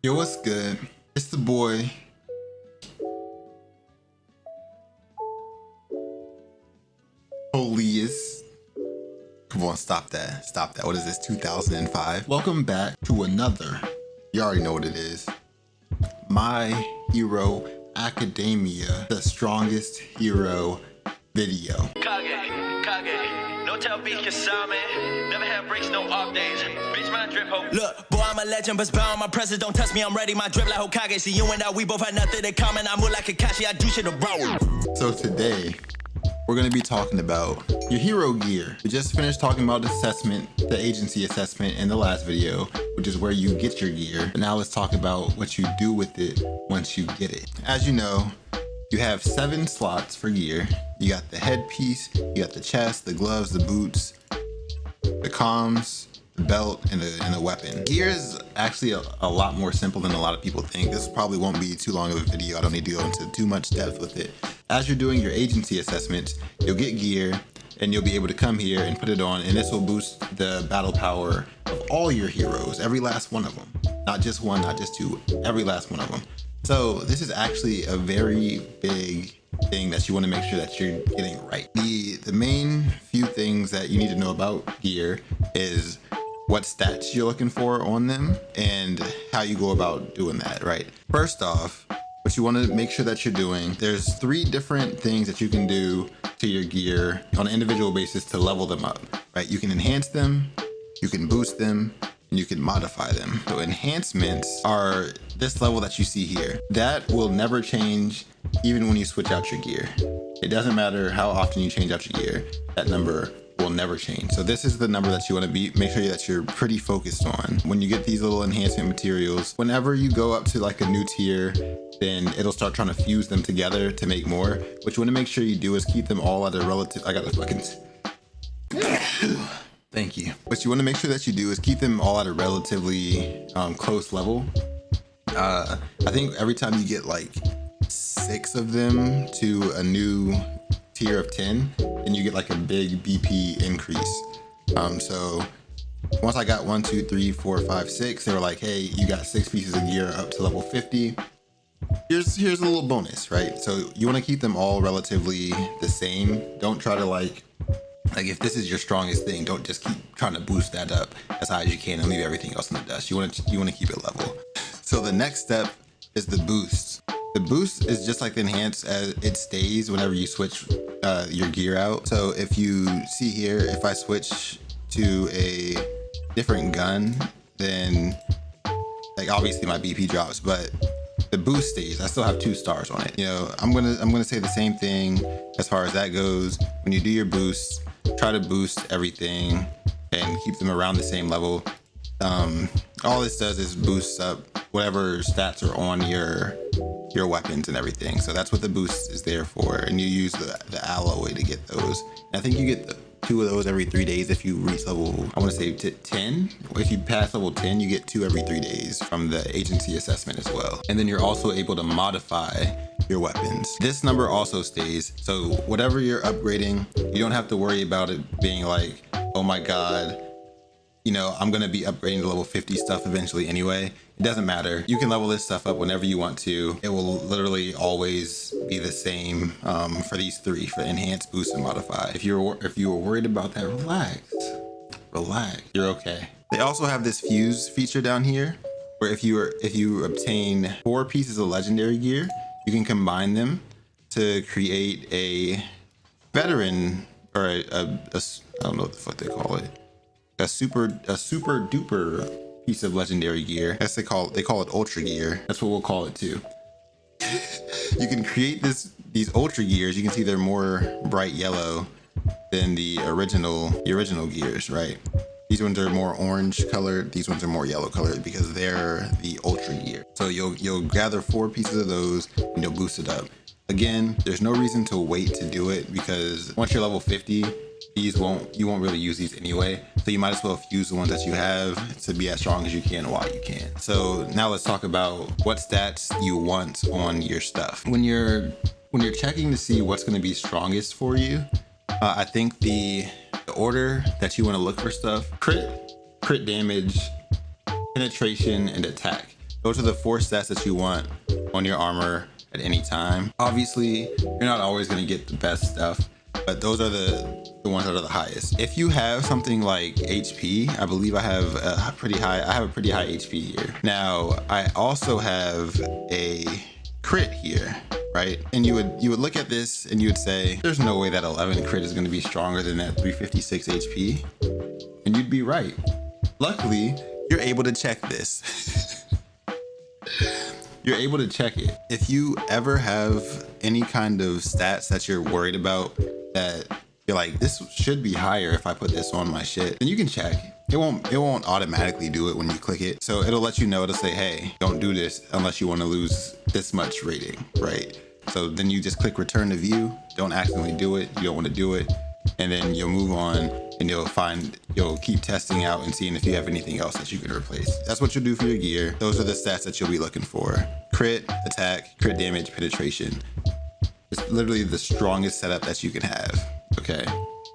Yo, what's good? It's the boy. Police. Come on, stop that. Stop that. What is this, 2005? Welcome back to another, you already know what it is, My Hero Academia, the strongest hero video. No tell beat Kasame. Never have breaks, no off days. Bitch, my drip hope. Look, boy, I'm a legend, but bound my presence. Don't test me, I'm ready. My drip like Hokage. See you and I, we both had nothing in common. I move like Kakashi, I do shit abroad. So today, we're gonna be talking about your hero gear. We just finished talking about the assessment, the agency assessment in the last video, which is where you get your gear. But now let's talk about what you do with it once you get it. As you know, you have 7 slots for gear. You got the headpiece, you got the chest, the gloves, the boots, the comms, the belt, and the weapon. Gear is actually a lot more simple than a lot of people think. This probably won't be too long of a video. I don't need to go into too much depth with it. As you're doing your agency assessments, you'll get gear and you'll be able to come here and put it on, and this will boost the battle power of all your heroes, every last one of them. Not just one, not just two, every last one of them. So this is actually a very big thing that you want to make sure that you're getting right. The main few things that you need to know about gear is what stats you're looking for on them and how you go about doing that, right? First off, what you want to make sure that you're doing, there's 3 different things that you can do to your gear on an individual basis to level them up, right? You can enhance them, you can boost them, and you can modify them. So enhancements are this level that you see here. That will never change even when you switch out your gear. It doesn't matter how often you change out your gear, that number will never change. So this is the number that you want to make sure that you're pretty focused on. When you get these little enhancement materials, whenever you go up to like a new tier, then it'll start trying to fuse them together to make more. What you want to make sure you do is keep them all at a relative, I got a fucking thank you. What you want to make sure that you do is keep them all at a relatively close level. I think every time you get like 6 of them to a new tier of 10, then you get like a big BP increase. So once I got 1, 2, 3, 4, 5, 6, they were like, hey, you got 6 pieces of gear up to level 50. Here's a little bonus, right? So you want to keep them all relatively the same. Don't try to like if this is your strongest thing, don't just keep trying to boost that up as high as you can and leave everything else in the dust. You want to keep it level. So the next step is the boost. The boost is just like the enhance, as it stays whenever you switch your gear out. So if you see here, if I switch to a different gun, then like obviously my BP drops, but the boost stays. I still have 2 stars on it. You know, I'm gonna say the same thing as far as that goes. When you do your boosts, try to boost everything and keep them around the same level. All this does is boosts up whatever stats are on your weapons and everything. So that's what the boost is there for, and you use the alloy to get those. And I think you get 2 of those every 3 days if you reach level, I want to say 10. If you pass level 10, you get 2 every 3 days from the agency assessment as well. And then you're also able to modify your weapons. This number also stays. So whatever you're upgrading, you don't have to worry about it being like, oh my God, you know, I'm gonna be upgrading to level 50 stuff eventually anyway. It doesn't matter. You can level this stuff up whenever you want to. It will literally always be the same for these 3, for enhance, boost, and modify. If you were worried about that, relax. You're okay. They also have this fuse feature down here, where if you obtain 4 pieces of legendary gear, you can combine them to create a veteran, or I don't know what the fuck they call it. A super duper piece of legendary gear. I guess they call it ultra gear. That's what we'll call it too. You can create these ultra gears. You can see they're more bright yellow than the original gears, right? These ones are more orange colored. These ones are more yellow colored because they're the ultra gear. So you'll gather 4 pieces of those and you'll boost it up. Again, there's no reason to wait to do it, because once you're level 50, you won't really use these anyway. So you might as well fuse the ones that you have to be as strong as you can while you can. So now let's talk about what stats you want on your stuff. When you're checking to see what's going to be strongest for you, I think the order that you want to look for stuff: crit damage, penetration, and attack. Those are the 4 stats that you want on your armor at any time. Obviously, you're not always going to get the best stuff, but those are the ones that are the highest. If you have something like HP, I believe I have a pretty high HP here. Now, I also have a crit here, right? And you would look at this and you would say, there's no way that 11 crit is going to be stronger than that 356 HP. And you'd be right. Luckily, you're able to check this. You're able to check it. If you ever have any kind of stats that you're worried about that you're like, this should be higher if I put this on my shit, then you can check. It won't automatically do it when you click it. So it'll let you know, it'll say, hey, don't do this unless you want to lose this much rating, right? So then you just click return to view. Don't accidentally do it. You don't want to do it. And then you'll move on and you'll keep testing out and seeing if you have anything else that you can replace. That's what you'll do for your gear. Those are the stats that you'll be looking for. Crit, attack, crit damage, penetration. It's literally the strongest setup that you can have, okay?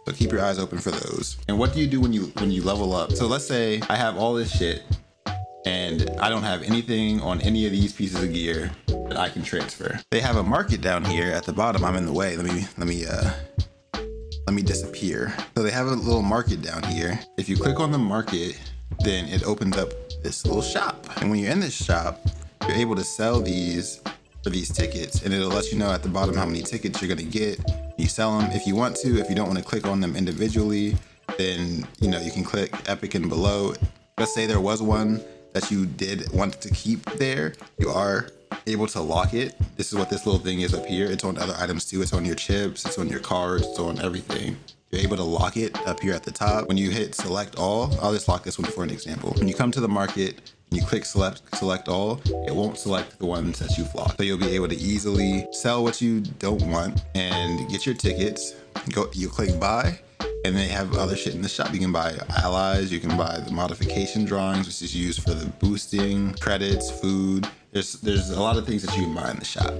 So keep your eyes open for those. And what do you do when you level up? So let's say I have all this shit and I don't have anything on any of these pieces of gear that I can transfer. They have a market down here at the bottom. I'm in the way. Let me disappear. So they have a little market down here. If you click on the market, then it opens up this little shop. And when you're in this shop, you're able to sell these for these tickets, and it'll let you know at the bottom how many tickets you're gonna get. You sell them if you want to. If you don't want to click on them individually, then you can click epic and below. Let's say there was one that you did want to keep there, you are able to lock it. This is what this little thing is up here. It's on other items too. It's on your chips, it's on your cards, it's on everything. You're able to lock it up here at the top. When you hit select all, I'll just lock this one for an example. When you come to the market and you click select all, it won't select the ones that you've locked. So you'll be able to easily sell what you don't want and get your tickets. You click buy, and they have other shit in the shop. You can buy allies, you can buy the modification drawings, which is used for the boosting, credits, food. There's a lot of things that you can buy in the shop.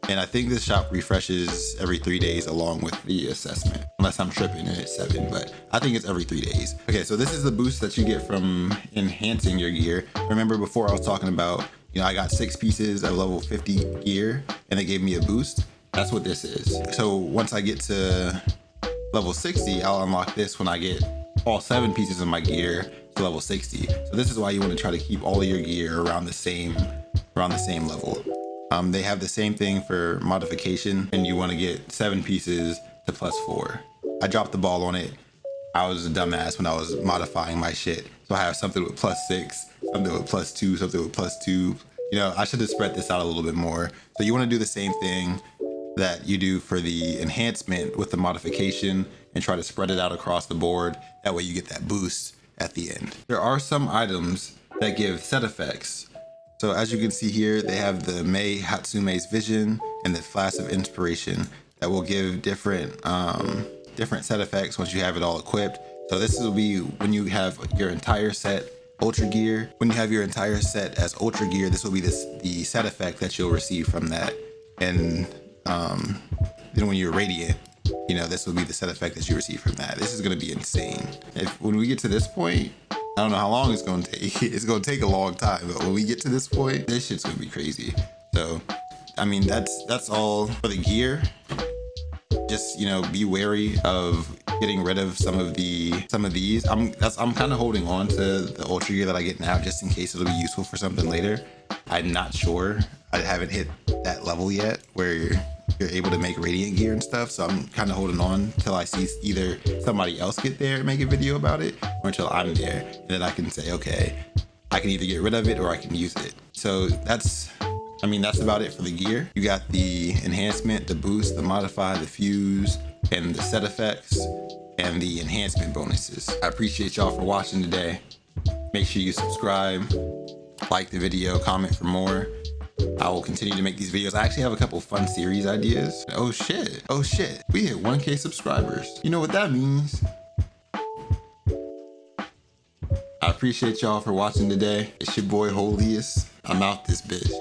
And I think this shop refreshes every 3 days along with the assessment. Unless I'm tripping and it's 7, but I think it's every 3 days. Okay, so this is the boost that you get from enhancing your gear. Remember before I was talking about, I got 6 pieces of level 50 gear and they gave me a boost? That's what this is. So once I get to level 60, I'll unlock this when I get all 7 pieces of my gear to level 60. So this is why you want to try to keep all of your gear around the same level. They have the same thing for modification, and you want to get 7 pieces to +4. I dropped the ball on it. I was a dumbass when I was modifying my shit. So I have something with +6, something with +2, something with +2. I should have spread this out a little bit more. So you want to do the same thing that you do for the enhancement with the modification and try to spread it out across the board. That way you get that boost at the end. There are some items that give set effects. So as you can see here, they have the Mei Hatsume's Vision and the Flash of Inspiration that will give different set effects once you have it all equipped. So this will be when you have your entire set Ultra Gear. When you have your entire set as Ultra Gear, this will be the set effect that you'll receive from that. And then when you're Radiant, this will be the set effect that you receive from that. This is gonna be insane. When we get to this point, I don't know how long it's gonna take. It's gonna take a long time, but when we get to this point, this shit's gonna be crazy. So, that's all for the gear. Just be wary of getting rid of some of these. I'm kind of holding on to the Ultra Gear that I get now just in case it'll be useful for something later. I'm not sure. I haven't hit that level yet where you're able to make Radiant gear and stuff, so I'm kind of holding on till I see either somebody else get there and make a video about it, or until I'm there, and then I can say, okay, I can either get rid of it or I can use it. So that's about it for the gear. You got the enhancement, the boost, the modify, the fuse, and the set effects, and the enhancement bonuses. I appreciate y'all for watching today. Make sure you subscribe, like the video, comment for more. I will continue to make these videos. I actually have a couple fun series ideas. Oh shit, we hit 1K subscribers. You know what that means? I appreciate y'all for watching today. It's your boy Holiest. I'm out this bitch.